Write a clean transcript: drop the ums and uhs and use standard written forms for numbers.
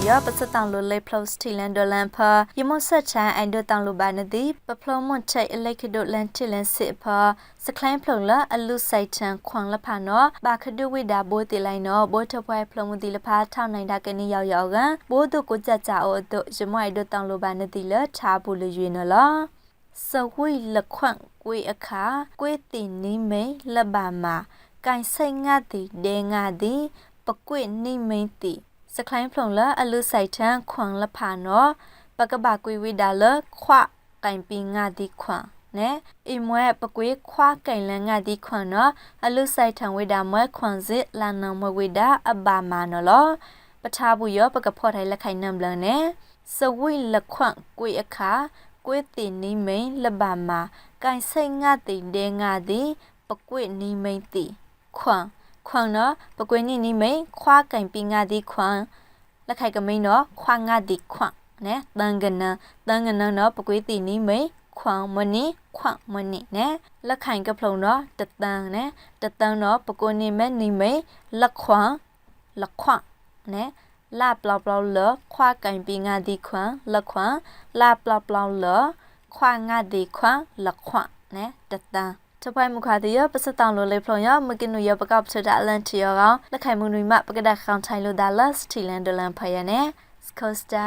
ပစတောင်လိုလေဖလော့စတီလန်ဒလန်ဖာယမဆက်ချန်အိုင်ဒတောင်လိုပါနတိပဖလောမွန်ချိတ်အလိခဒိုလန်တီလန်စစ်ဖာစကလိုင်းဖလုံလာအလူဆိုင်ချန်ခွန်လဖာနော်ဘာခဒုဝိဒါဘိုးတီလိုက်နော်ဘိုးထဖွဲဖလုံမတီလဖာထောင်းနိုင်တာကနေရောက်ကဘိုးတို့ကိုကြကြအိုတို့ယမအိုင်ဒတောင်လိုပါနတိလချာဘူးလူရွေနော်လားစဝိလခွန့်ကွေအခါကွေတင်နိမိန်လဘာမာကန်ဆိုင်ငါတီဒေငါတီပကွေနိမိန်တီစကလိုင်းဖလုံလာအလူဆိုင်ချန်ခွန်လဖာနော်ပကဘာကွေဝိဒါလခွကန်ပီငါတီခွန်နဲအမွဲပကွေခွာကင်လန်ငါတီခွန်နော်အလူဆိုင်ထံဝိဒါမွဲခွန်စစ်လာနမဝိဒါအဘာမာနော်လောပထားဘူးရောပကဖော့ထိုင်လက်ခိုင်နံဘလန်နဲစဝိလခွန့်ကွေအခါကွေတင်နိမိန်လဘာမာကန်ဆိုင်ငါတီဒေငါတီပကွေနိမိန်တီခွန်နော်ပကွေနိမိန်ခွာကင်ပီငါတီခွန်လက်ခိုင်ကမိန်နော်ခွာငါတီခွန်နဲတန်ကနနော်ပကွေတီနိမိန်ခွန်မနီနဲလက်ခိုင်ကဖလုံနော်တတန်နဲတတန်နော်ပကိုနိမဲနိမိန်လက်ခွန်နဲလာပလောက်ပလောက်လခွာကင်ပီငါဒီခွန်လက်ခွန်လာပလောက်ပလောက်လခွာငါဒီခွန်လက်ခွန်နဲတတန်တပိုင်မခါတရပစတောင်လိုလေဖလုံရမကင်နူရပကောက်ချတာလန်တီရောလက်ခိုင်မူနွိမပကဒခေါန်ထိုင်လိုဒါလတ်စတီလန်ဒလန်ဖယနဲစကောစတာ